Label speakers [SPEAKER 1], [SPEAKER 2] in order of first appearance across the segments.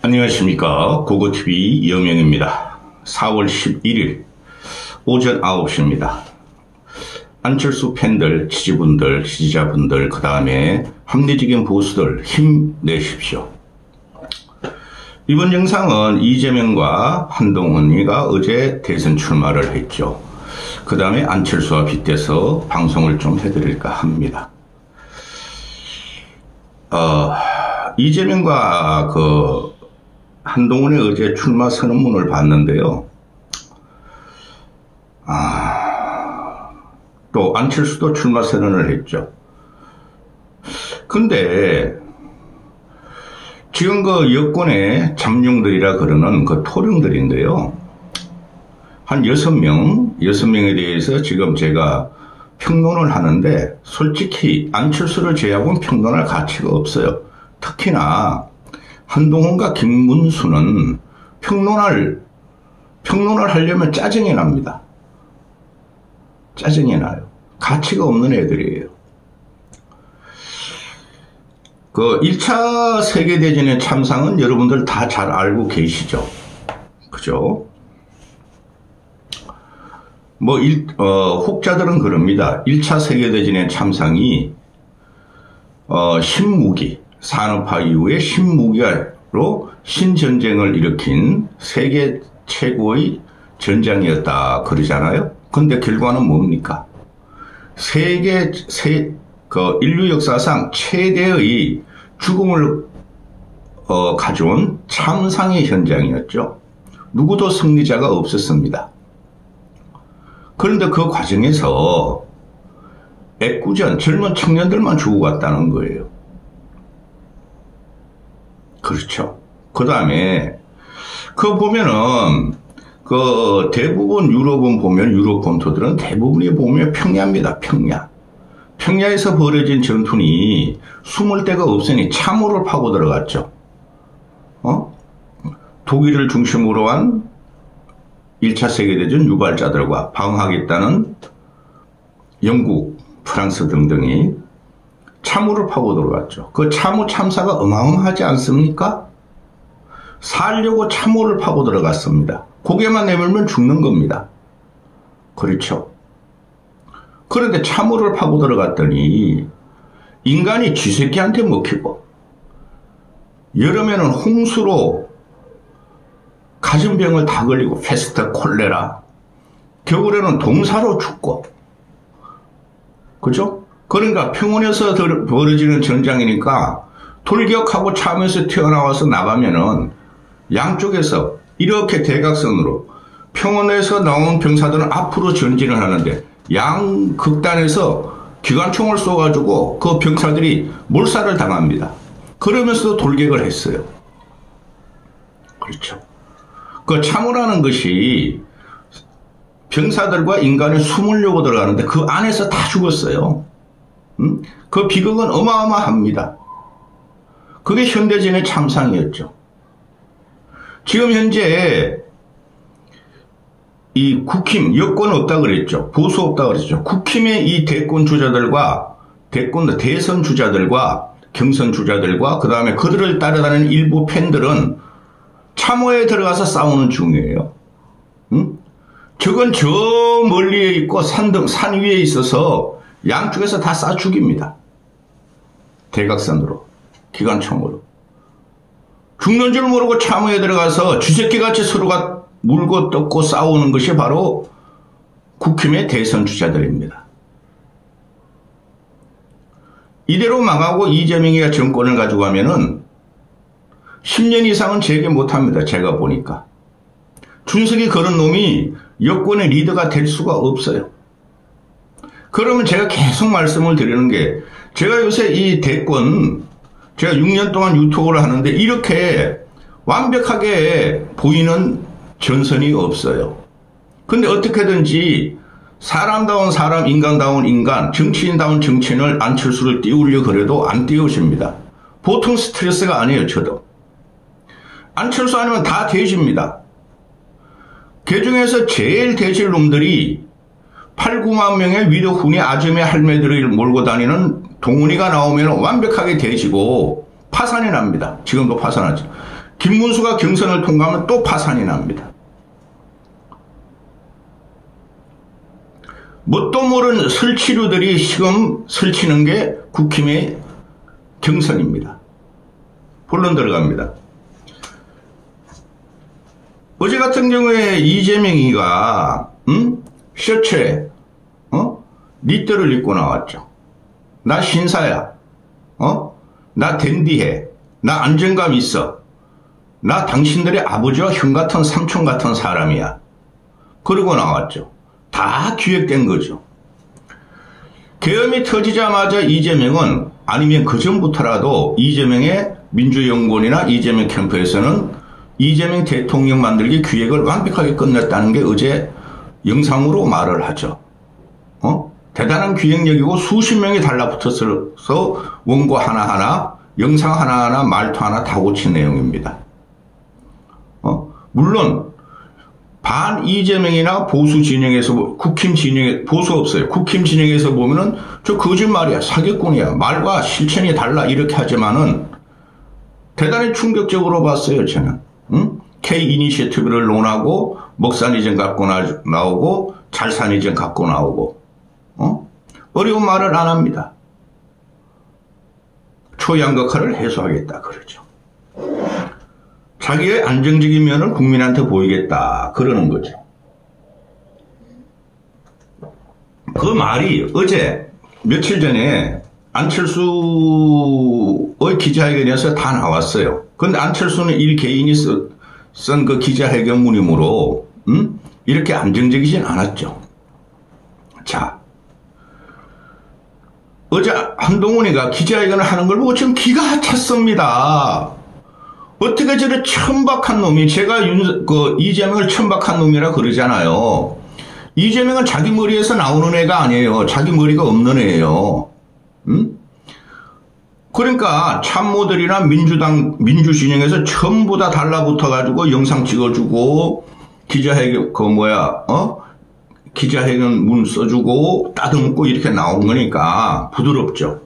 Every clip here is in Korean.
[SPEAKER 1] 안녕하십니까. 고고TV 여명입니다. 4월 11일 오전 9시입니다. 안철수 팬들, 지지분들, 지지자분들, 그 다음에 합리적인 보수들 힘내십시오. 이번 영상은 이재명과 한동훈이가 어제 대선 출마를 했죠. 그 다음에 안철수와 빗대서 방송을 좀 해드릴까 합니다. 이재명과 한동훈의 어제 출마 선언문을 봤는데요. 또 안철수도 출마 선언을 했죠. 근데 지금 여권의 잠룡들이라 그러는 토령들인데요. 한 6명에 대해서 지금 제가 평론을 하는데 하솔직히 안철수를 제외하고는 평론할 가치가 없어요. 특히나 한동훈과 김문수는 평론을 하려면 짜증이 납니다. 짜증이 나요. 가치가 없는 애들이에요. 1차 세계대전의 참상은 여러분들 다 잘 알고 계시죠? 그죠? 혹자들은 그럽니다. 1차 세계대전의 참상이, 신무기, 산업화 이후에 신무기로 신전쟁을 일으킨 세계 최고의 전장이었다 그러잖아요. 근데 결과는 뭡니까? 인류 역사상 최대의 죽음을 가져온 참상의 현장이었죠. 누구도 승리자가 없었습니다. 그런데 그 과정에서 애꿎은 젊은 청년들만 죽어갔다는 거예요. 그렇죠. 그 다음에 보면은 대부분 유럽은 보면 유럽 본토들은 대부분이 보면 평야입니다. 평야에서 벌어진 전투니 숨을 데가 없으니 참호를 파고 들어갔죠. 독일을 중심으로 한 1차 세계대전 유발자들과 방어하겠다는 영국, 프랑스 등등이 참호를 파고 들어갔죠. 그 참호 참사가 어마어마하지 않습니까? 살려고 참호를 파고 들어갔습니다. 고개만 내밀면 죽는 겁니다. 그렇죠. 그런데 참호를 파고 들어갔더니 인간이 쥐새끼한테 먹히고, 여름에는 홍수로 가정병을 다 걸리고 페스트, 콜레라, 겨울에는 동사로 죽고, 그죠? 그러니까 평원에서 벌어지는 전장이니까 돌격하고 참에서 튀어나와서 나가면은 양쪽에서 이렇게 대각선으로 평원에서 나온 병사들은 앞으로 전진을 하는데 양극단에서 기관총을 쏘가지고 그 병사들이 몰살을 당합니다. 그러면서도 돌격을 했어요. 그렇죠. 참호라는 것이 병사들과 인간이 숨으려고 들어가는데 그 안에서 다 죽었어요. 그 비극은 어마어마합니다. 그게 현대전의 참상이었죠. 지금 현재 이 국힘, 여권 없다 그랬죠. 보수 없다 그랬죠. 국힘의 이 대권 주자들과 대선 주자들과 경선 주자들과 그 다음에 그들을 따라다니는 일부 팬들은 참호에 들어가서 싸우는 중이에요. 저건 저 멀리에 있고 산 위에 있어서 양쪽에서 다 쏴 죽입니다. 대각선으로, 기관총으로. 죽는 줄 모르고 참호에 들어가서 쥐새끼같이 서로가 물고 뜯고 싸우는 것이 바로 국힘의 대선 주자들입니다. 이대로 망하고 이재명이가 정권을 가지고 가면은 10년 이상은 재개 못합니다. 제가 보니까. 준석이 그런 놈이 여권의 리더가 될 수가 없어요. 그러면 제가 계속 말씀을 드리는 게, 제가 요새 이 대권, 제가 6년 동안 유튜브를 하는데 이렇게 완벽하게 보이는 전선이 없어요. 근데 어떻게든지 사람다운 사람, 인간다운 인간, 정치인다운 정치인을 안철수를 띄우려 그래도 안 띄우십니다. 보통 스트레스가 아니에요. 저도. 안철수 아니면 다 돼집니다. 그 중에서 제일 돼질 놈들이 8, 9만 명의 위로훈이 아줌의 할매들을 몰고 다니는 동훈이가 나오면 완벽하게 돼지고 파산이 납니다. 지금도 파산하죠. 김문수가 경선을 통과하면 또 파산이 납니다. 뭣도 모르는 설치류들이 지금 설치는 게 국힘의 경선입니다. 본론 들어갑니다. 어제 같은 경우에 이재명이가 셔츠에 니트를 입고 나왔죠. 나 신사야. 나 댄디해. 나 안정감 있어. 나 당신들의 아버지와 형 같은 삼촌 같은 사람이야. 그러고 나왔죠. 다 기획된 거죠. 계엄이 터지자마자 이재명은, 아니면 그 전부터라도 이재명의 민주연구원이나 이재명 캠프에서는 이재명 대통령 만들기 기획을 완벽하게 끝냈다는 게 어제 영상으로 말을 하죠. 대단한 기획력이고 수십 명이 달라붙어서 원고 하나하나, 영상 하나하나, 말투 하나 다 고친 내용입니다. 물론 반 이재명이나 보수 진영에서, 국힘 진영에, 보수 없어요. 국힘 진영에서 보면은 저 거짓말이야, 사기꾼이야, 말과 실천이 달라 이렇게 하지만은 대단히 충격적으로 봤어요, 저는. K 이니셔티브를 논하고 먹산이전 갖고 나오고 잘산이전 갖고 나오고 어려운 말을 안 합니다. 초양극화를 해소하겠다 그러죠. 자기의 안정적인 면을 국민한테 보이겠다 그러는 거죠. 그 말이 어제 며칠 전에 안철수의 기자회견에서 다 나왔어요. 그런데 안철수는 일 개인이 쓴 그 기자회견문이므로 이렇게 안정적이진 않았죠. 자, 어제 한동훈이가 기자회견을 하는 걸 보고 지금 기가 찼습니다. 어떻게 저래 천박한 놈이, 제가 이재명을 천박한 놈이라 그러잖아요. 이재명은 자기 머리에서 나오는 애가 아니에요. 자기 머리가 없는 애예요. 그러니까 참모들이나 민주진영에서 전부 다 달라붙어가지고 영상 찍어주고 기자회견 기자회견 문 써주고 따듬고 이렇게 나온 거니까 부드럽죠.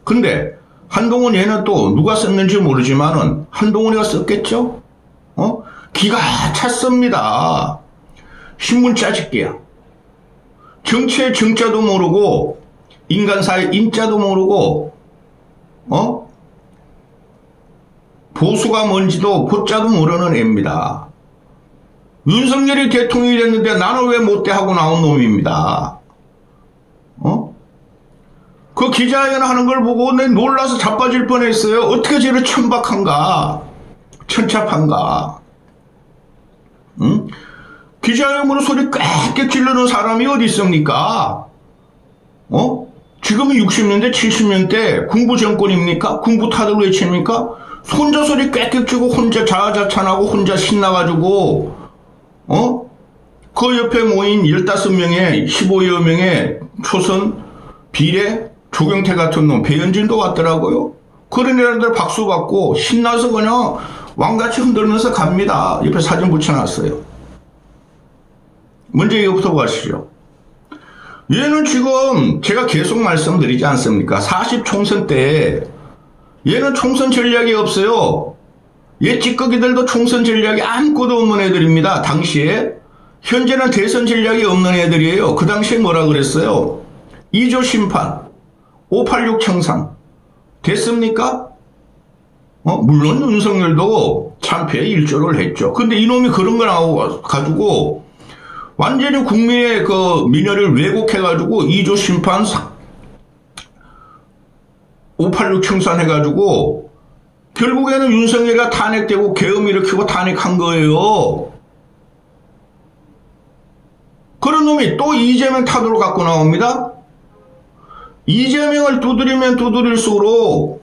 [SPEAKER 1] 근데 한동훈 얘는 또 누가 썼는지 모르지만은 한동훈이가 썼겠죠? 기가 찼습니다. 신문 짜집기야. 정치의 정자도 모르고 인간사의 인자도 모르고 보수가 뭔지도 보자도 모르는 애입니다. 윤석열이 대통령이 됐는데 나는 왜 못돼 하고 나온 놈입니다. 그 기자회견 하는 걸 보고 내 놀라서 자빠질 뻔했어요. 어떻게 저렇게 천박한가, 천잡한가. 기자회견으로 소리 꽥꽥 질르는 사람이 어디 있습니까? 지금은 60년대 70년대 군부 정권입니까? 군부 타들 외칩니까? 혼자 소리 꽥꽥 치고 혼자 자아자찬하고 혼자 신나가지고 그 옆에 모인 15명의 15여 명의 초선 비례 조경태 같은 놈 배현진도 왔더라고요. 그런 애들 박수 받고 신나서 그냥 왕같이 흔들면서 갑니다. 옆에 사진 붙여놨어요. 먼저 이거부터 가시죠. 얘는 지금 제가 계속 말씀드리지 않습니까? 40 총선 때 얘는 총선 전략이 없어요. 얘 찌꺼기들도 총선 전략이 아무것도 없는 애들입니다. 당시에. 현재는 대선 전략이 없는 애들이에요. 그 당시에 뭐라 그랬어요? 2조 심판, 586 청산. 됐습니까? 물론 윤석열도 참패에 일조를 했죠. 근데 이놈이 그런 거 나와가지고 완전히 국민의 그 민의를 왜곡해가지고 2조 심판 586 청산해가지고 결국에는 윤석열이가 탄핵되고 계엄 일으키고 탄핵한 거예요. 그런 놈이 또 이재명 타도로 갖고 나옵니다. 이재명을 두드리면 두드릴수록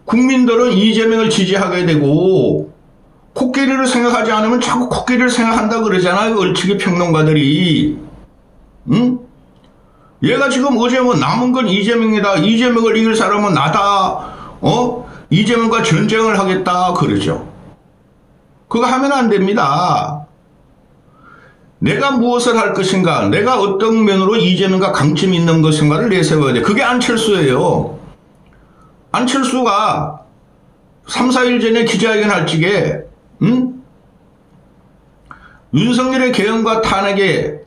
[SPEAKER 1] 국민들은 이재명을 지지하게 되고 코끼리를 생각하지 않으면 자꾸 코끼리를 생각한다 그러잖아요. 얼치기 평론가들이. 응? 얘가 지금 어제 뭐 남은 건 이재명이다. 이재명을 이길 사람은 나다. 이재명과 전쟁을 하겠다. 그러죠. 그거 하면 안 됩니다. 내가 무엇을 할 것인가, 내가 어떤 면으로 이재명과 강점이 있는 것인가를 내세워야 돼. 그게 안철수예요. 안철수가 3, 4일 전에 기자회견 할 적에 응? 윤석열의 계엄과 탄핵을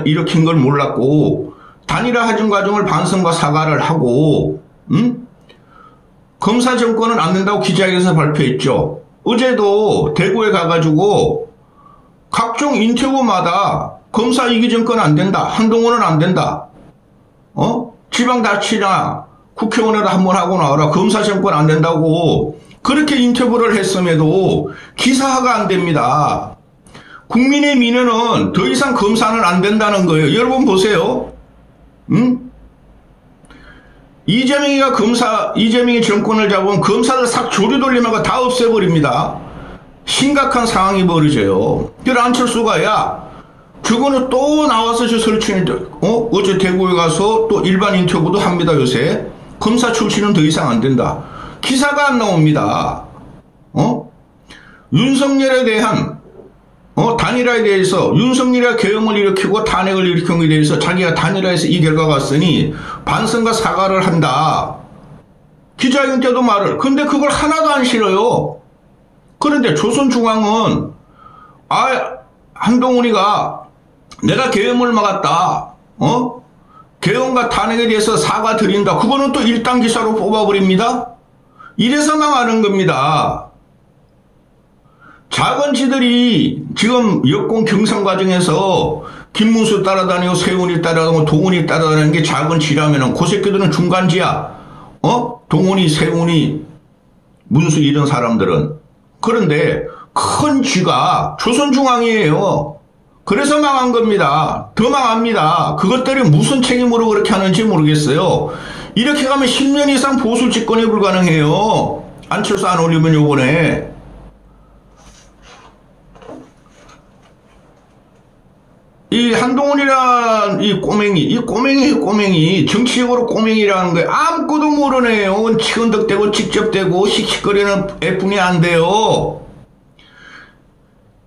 [SPEAKER 1] 일으킨 걸 몰랐고, 단일화하는 과정을 반성과 사과를 하고, 응? 검사 정권은 안 된다고 기자회견에서 발표했죠. 어제도 대구에 가가지고 각종 인터뷰마다 검사 이기 정권 안 된다. 한동훈은 안 된다. 지방자치나 국회의원에도 한번 하고 나와라. 검사 정권 안 된다고 그렇게 인터뷰를 했음에도 기사화가 안 됩니다. 국민의 민의는 더 이상 검사는 안 된다는 거예요. 여러분 보세요. 응? 이재명이 정권을 잡으면 검사들 싹 조류 돌리면 다 없애버립니다. 심각한 상황이 벌어져요. 그래서 안철수가, 야, 저거는 또 나와서 저 설치는데, 어제 대구에 가서 또 일반 인터뷰도 합니다, 요새. 검사 출신은 더 이상 안 된다. 기사가 안 나옵니다. 윤석열에 대한, 단일화에 대해서 윤석열이가 계엄을 일으키고 탄핵을 일으킨 것에 대해서 자기가 단일화해서 이 결과가 왔으니 반성과 사과를 한다. 기자회견 때도 말을. 근데 그걸 하나도 안 실어요. 그런데 조선중앙은 한동훈이가 내가 계엄을 막았다. 계엄과 탄핵에 대해서 사과드린다. 그거는 또 일당 기사로 뽑아버립니다. 이래서 망하는 겁니다. 작은 지들이 지금 여권 경선 과정에서 김문수 따라다니고 세훈이 따라다니고 동훈이 따라다니는 게 작은 지라면은 그 새끼들은 중간지야. 동훈이, 세훈이, 문수 이런 사람들은. 그런데 큰 쥐가 조선중앙이에요. 그래서 망한 겁니다. 더 망합니다. 그것들이 무슨 책임으로 그렇게 하는지 모르겠어요. 이렇게 가면 10년 이상 보수 집권이 불가능해요. 안철수 안 올리면 요번에. 이 한동훈이란 이 꼬맹이, 정치적으로 꼬맹이라는 거예요. 아무것도 모르네요. 치근덕대고 직접대고 씩씩거리는 애뿐이 안 돼요.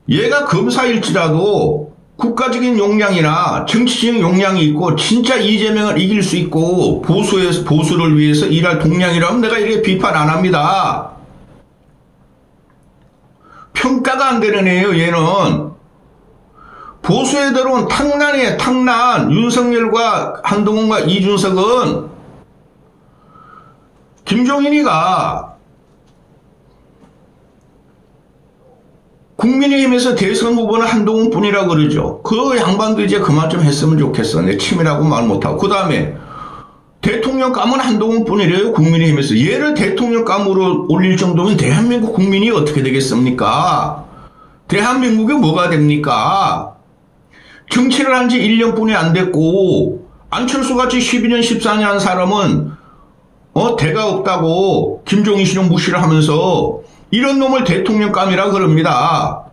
[SPEAKER 1] 얘가 검사일지라도 국가적인 역량이나 정치적인 역량이 있고 진짜 이재명을 이길 수 있고 보수를 위해서 일할 동량이라면 내가 이렇게 비판 안 합니다. 평가가 안 되는 애예요, 얘는. 보수에 들어온 탕난이에요, 탕난. 윤석열과 한동훈과 이준석은 김종인이가 국민의힘에서 대선 후보는 한동훈뿐이라 그러죠. 그 양반도 이제 그만 좀 했으면 좋겠어. 내 치밀하고 말 못하고. 그 다음에 대통령감은 한동훈뿐이래요. 국민의힘에서. 얘를 대통령감으로 올릴 정도면 대한민국 국민이 어떻게 되겠습니까? 대한민국이 뭐가 됩니까? 정치를 한 지 1년뿐이 안 됐고 안철수같이 12년 14년 한 사람은 대가 없다고 김종인 씨는 무시를 하면서 이런 놈을 대통령감이라 그럽니다.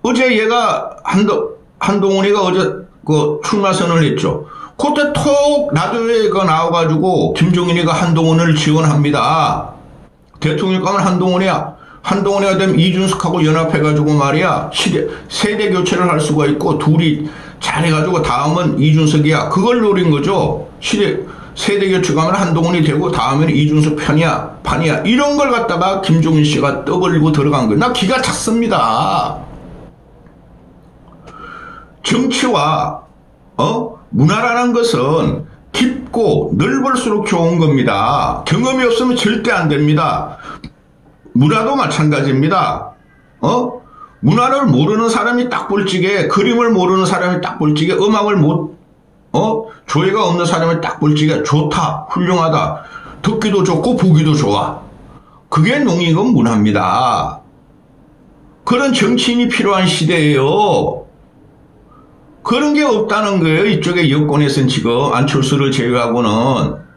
[SPEAKER 1] 어제 얘가 한동훈이가 어제 그 출마 선언을 했죠. 그때 톡 라디오에 나와가지고 김종인이가 한동훈을 지원합니다. 대통령감은 한동훈이야. 한동훈이가 되면 이준석하고 연합해가지고 말이야. 세대 교체를 할 수가 있고 둘이 잘해가지고 다음은 이준석이야. 그걸 노린 거죠. 세대 교체가 하면 한동훈이 되고 다음에는 이준석 판이야. 이런 걸 갖다가 김종인 씨가 떠벌리고 들어간 거예요. 나 기가 찼습니다. 정치와 문화라는 것은 깊고 넓을수록 좋은 겁니다. 경험이 없으면 절대 안 됩니다. 문화도 마찬가지입니다. 문화를 모르는 사람이 딱 볼지게, 그림을 모르는 사람이 딱 볼지게, 음악을 조예가 없는 사람이 딱 볼지게 좋다, 훌륭하다, 듣기도 좋고 보기도 좋아. 그게 농익은 문화입니다. 그런 정치인이 필요한 시대예요. 그런 게 없다는 거예요. 이쪽에 여권에서는 지금 안철수를 제외하고는.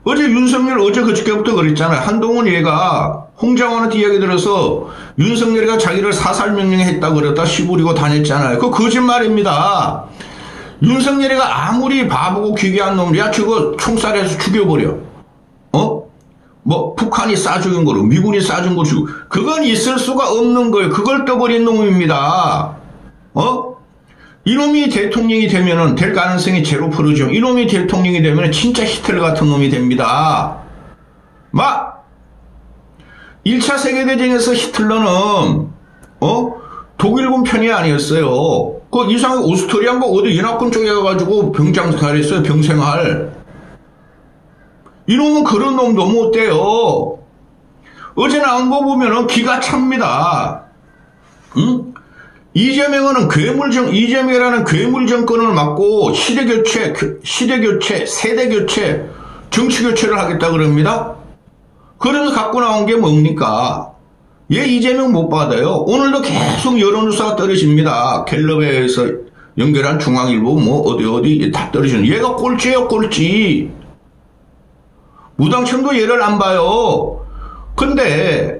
[SPEAKER 1] 어제 윤석열 그저께부터 그랬잖아요. 한동훈 얘가 홍장원한테 이야기 들어서 윤석열이가 자기를 사살 명령했다고 그랬다 시부리고 다녔잖아요. 그거 거짓말입니다. 윤석열이가 아무리 바보고 기괴한 놈이야 저거 총살해서 죽여버려. 북한이 쏴죽인 거로 미군이 쏴준 거 주고 그건 있을 수가 없는 거예요. 그걸 떠버린 놈입니다. 이놈이 대통령이 되면은 될 가능성이 0%죠. 이놈이 대통령이 되면은 진짜 히틀러 같은 놈이 됩니다. 1차 세계대전에서 히틀러는 독일군 편이 아니었어요. 그 이상하게 오스트리아인가 어디 연합군 쪽에 가가지고 병장생활 했어요. 병생활. 이놈은 그런 놈도 못 돼요. 어제 나온 거 보면은 기가 찹니다. 응? 이재명이라는 괴물 정권을 막고 시대교체, 세대교체, 정치교체를 하겠다 그럽니다. 그래서 갖고 나온 게 뭡니까? 얘 이재명 못 받아요. 오늘도 계속 여론조사가 떨어집니다. 갤럽에서 연결한 중앙일보 어디 다 떨어지는. 얘가 꼴찌예요, 꼴찌. 무당청도 얘를 안 봐요. 근데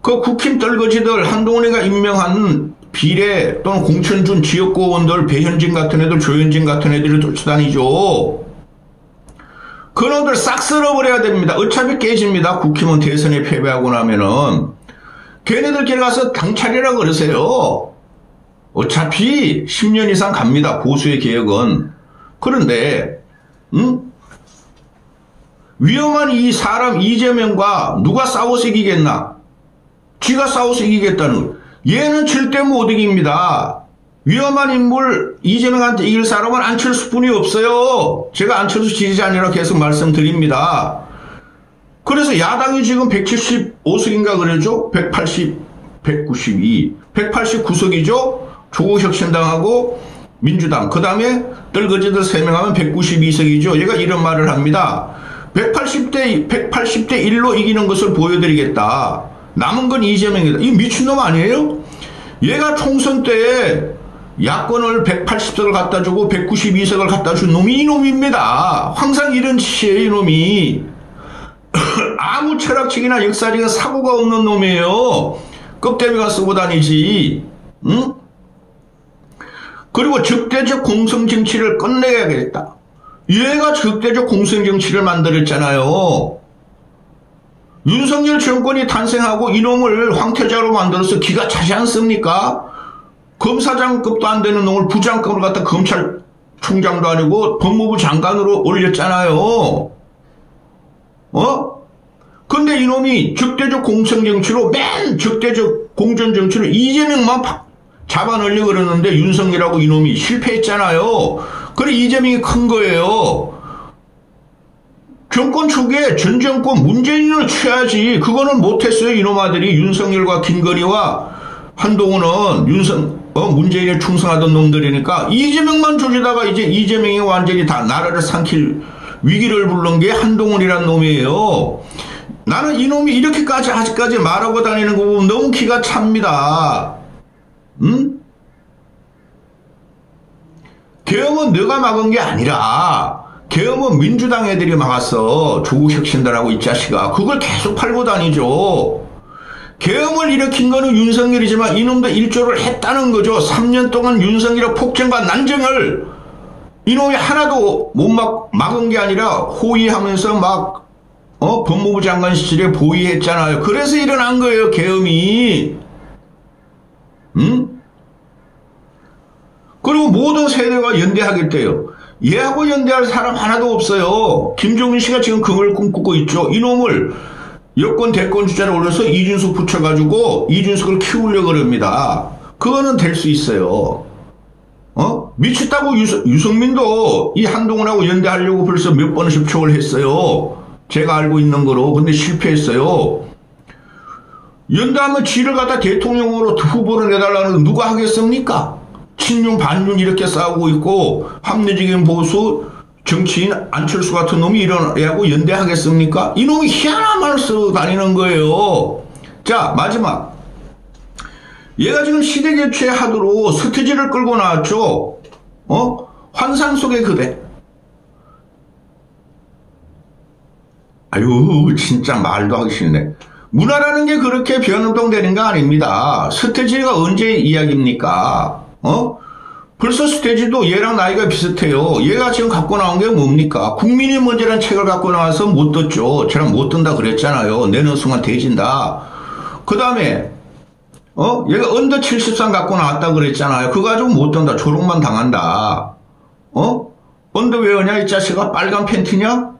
[SPEAKER 1] 그 국힘 떨거지들 한동훈이가 임명한 비례 또는 공천준 지역구원들 배현진 같은 애들, 조현진 같은 애들이 쫓아다니죠. 그놈들 싹 쓸어버려야 됩니다. 어차피 깨집니다. 국힘은 대선에 패배하고 나면은. 걔네들끼리 가서 당차리라 그러세요. 어차피 10년 이상 갑니다. 보수의 개혁은. 그런데 위험한 이 사람 이재명과 누가 싸워서 이기겠나? 지가 싸워서 이기겠다는. 얘는 절대 못 이깁니다. 위험한 인물 이재명한테 이길 사람은 안철수뿐이 없어요. 제가 안철수 지지자니라 계속 말씀드립니다. 그래서 야당이 지금 175석인가 그러죠? 189석이죠? 조국혁신당하고 민주당. 그 다음에 떨거지들 3명하면 192석이죠. 얘가 이런 말을 합니다. 180대 1로 이기는 것을 보여드리겠다. 남은 건 이재명이다. 이 미친놈 아니에요? 얘가 총선 때 야권을 180석을 갖다 주고 192석을 갖다 준 놈이 이놈입니다. 항상 이런 짓이에요, 이놈이. 아무 철학적이나 역사적인 사고가 없는 놈이에요. 껍데기가 쓰고 다니지. 응? 그리고 적대적 공성정치를 끝내야겠다. 얘가 적대적 공성정치를 만들었잖아요. 윤석열 정권이 탄생하고 이놈을 황태자로 만들어서 기가 차지 않습니까? 검사장급도 안 되는 놈을 부장급을 갖다 검찰총장도 아니고 법무부 장관으로 올렸잖아요. 근데 이놈이 적대적 공성정치로 맨 적대적 공전정치로 이재명만 잡아넣으려고 그러는데 윤석열하고 이놈이 실패했잖아요. 그래 이재명이 큰 거예요. 정권 초기에 전 정권 문재인을 쳐야지. 그거는 못했어요. 이놈아들이. 윤석열과 김건희와 한동훈은 문재인에 충성하던 놈들이니까 이재명만 조지다가 이제 이재명이 완전히 다 나라를 삼킬 위기를 부른 게 한동훈이란 놈이에요. 나는 이놈이 이렇게까지 아직까지 말하고 다니는 거 보면 너무 기가 찹니다. 응? 계엄은 너가 막은 게 아니라 계엄은 민주당 애들이 막았어. 조국혁신당하고 이 자식아. 그걸 계속 팔고 다니죠. 계엄을 일으킨 거는 윤석열이지만 이놈도 일조를 했다는 거죠. 3년 동안 윤석열의 폭정과 난쟁을 이놈이 하나도 못 막은 게 아니라 호위하면서 막 법무부 장관 시절에 보위했잖아요. 그래서 일어난 거예요. 계엄이. 응? 그리고 모든 세대가 연대하겠대요. 얘하고 연대할 사람 하나도 없어요. 김종인 씨가 지금 그걸 꿈꾸고 있죠. 이놈을 여권 대권 주자를 올려서 이준석 붙여가지고 이준석을 키우려고 그럽니다. 그거는 될 수 있어요. 미쳤다고 유승민도 이 한동훈하고 연대하려고 벌써 몇 번 접촉을 했어요. 제가 알고 있는 거로. 근데 실패했어요. 연대하면 지를 갖다 대통령으로 후보를 내달라는 누가 하겠습니까? 친윤 반윤 이렇게 싸우고 있고 합리적인 보수 정치인 안철수 같은 놈이 이런 애하고 연대하겠습니까? 이놈이 희한한 말을 쓰고 다니는 거예요. 자, 마지막. 얘가 지금 시대교체 하도록 서태지를 끌고 나왔죠. 환상 속의 그대. 아유, 진짜 말도 하기 싫네. 문화라는 게 그렇게 변동되는 거 아닙니다. 서태지가 언제 이야기입니까? 벌써 서태지도 얘랑 나이가 비슷해요. 얘가 지금 갖고 나온 게 뭡니까? 국민이 문제라는 책을 갖고 나와서 못 떴죠. 저랑 못 뜬다 그랬잖아요. 내는 순간 대진다. 그 다음에 얘가 언더 73 갖고 나왔다 그랬잖아요. 그거 가지고 못 뜬다. 조롱만 당한다. 언더웨어냐 이 자식아? 빨간 팬티냐?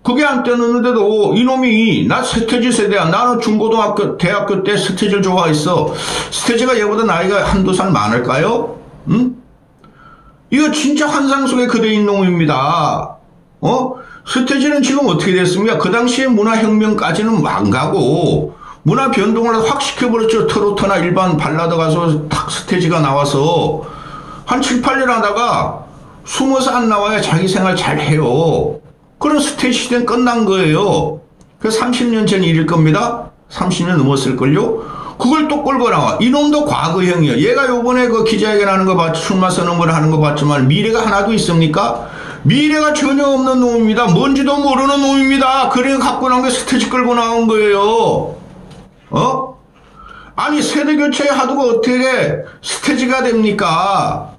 [SPEAKER 1] 그게 안 떼었는데도 이놈이 나 서태지 세대야. 나는 중고등학교 대학교 때 서태지를 좋아했어. 서태지가 얘보다 나이가 한두 살 많을까요? 응? 이거 진짜 환상 속에 그대인 놈입니다. 서태지는 지금 어떻게 됐습니까? 그 당시에 문화혁명까지는 안 가고 문화 변동을 확 시켜버렸죠. 트로트나 일반 발라드 가서 탁 서태지가 나와서 한 7, 8년 하다가 숨어서 안 나와야 자기 생활 잘 해요. 그런 스테이지 시대는 끝난 거예요. 그 30년 전 일일 겁니다. 30년 넘었을걸요. 그걸 또 끌고 나와. 이놈도 과거형이에요. 얘가 요번에 그 기자회견 하는 거 봤죠. 출마 선언을 하는 거 봤지만 미래가 하나도 있습니까? 미래가 전혀 없는 놈입니다. 뭔지도 모르는 놈입니다. 그래 갖고 나온 게 스테이지 끌고 나온 거예요. 아니 세대 교체 하도가 어떻게 스테이지가 됩니까?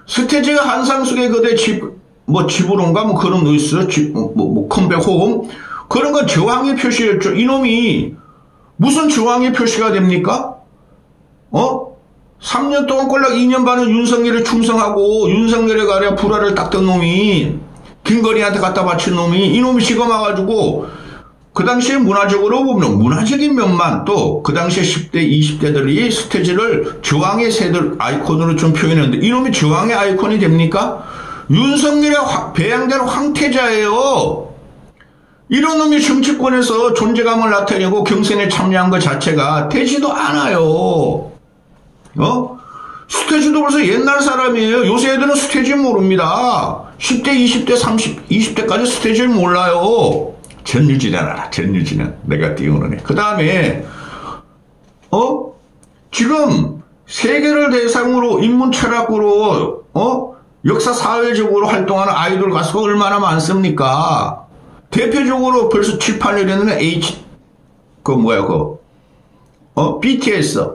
[SPEAKER 1] 스테이지가 한상 속의 그대 집으로인가 뭐 그런 거 있어요. 컴백 홈 그런 건 저항의 표시였죠. 이놈이 무슨 저항의 표시가 됩니까? 3년 동안 꼴랑 2년 반은 윤석열에 충성하고 윤석열에 가랴 불화를 닦던 놈이 김건희한테 갖다 바친 놈이 이놈이 지금 와가지고 그 당시에 문화적으로 보면 문화적인 면만 또 그 당시에 10대 20대들이 스테이지를 저항의 새들 아이콘으로 좀 표현했는데 이놈이 저항의 아이콘이 됩니까? 윤석열의 배양된 황태자예요. 이런 놈이 정치권에서 존재감을 나타내고 경선에 참여한 것 자체가 되지도 않아요. 스테이지도 벌써 옛날 사람이에요. 요새 애들은 스테이지 모릅니다. 10대, 20대, 20대까지 스테이지를 몰라요. 전유진은 알아. 전유진은 내가 띄우는 애. 그 다음에 지금 세계를 대상으로 인문 철학으로 역사 사회적으로 활동하는 아이돌 가수가 얼마나 많습니까? 대표적으로 벌써 7, 8년 전에 BTS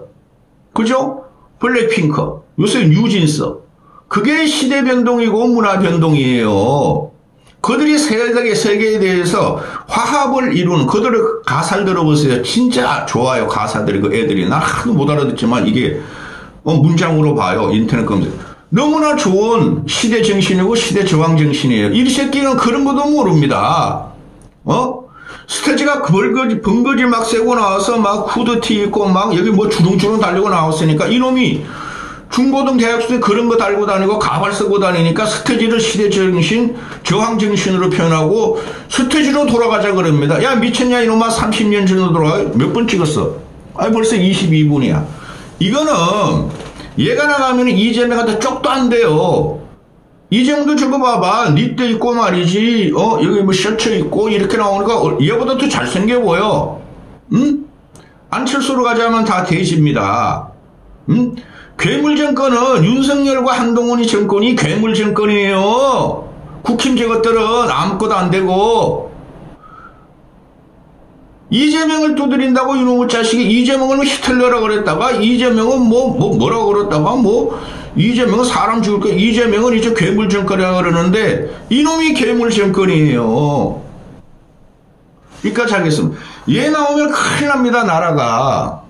[SPEAKER 1] 그죠? 블랙핑크 요새 뉴진스 그게 시대 변동이고 문화 변동이에요. 그들이 세계에 대해서 화합을 이루는 그들의 가사를 들어보세요. 진짜 좋아요. 가사들이 그 애들이 나 하도 못 알아듣지만 이게 문장으로 봐요. 인터넷 검색. 너무나 좋은 시대 정신이고 시대 저항 정신이에요. 이 새끼는 그런 것도 모릅니다. 스테이지가 번거지 막 세고 나와서 막 후드티 입고 막 여기 뭐 주렁주렁 달리고 나왔으니까 이놈이 중고등 대학교 때 그런 거 달고 다니고 가발 쓰고 다니니까 스테이지를 시대 정신, 저항 정신으로 표현하고 스테이지로 돌아가자 그럽니다. 야 미쳤냐 이놈아 30년 전으로 돌아가. 몇 분 찍었어? 벌써 22분이야. 이거는 얘가 나가면 이재명한테 쪽도 안 돼요. 이재명도 저거 봐봐. 니트 입고 말이지. 여기 뭐 셔츠 입고 이렇게 나오니까 얘보다 더 잘생겨 보여. 응? 안철수로 가자면 다 돼지입니다. 응? 괴물 정권은 윤석열과 한동훈이 정권이 괴물 정권이에요. 국힘 저것들은 아무것도 안 되고. 이재명을 두드린다고 이놈의 자식이 이재명을 히틀러라고 그랬다가 이재명은 뭐라고 그랬다가 이재명은 사람 죽을 거 이재명은 이제 괴물 정권이라고 그러는데 이놈이 괴물 정권이에요. 여기까지 하겠습니다. 얘 나오면 큰일 납니다. 나라가.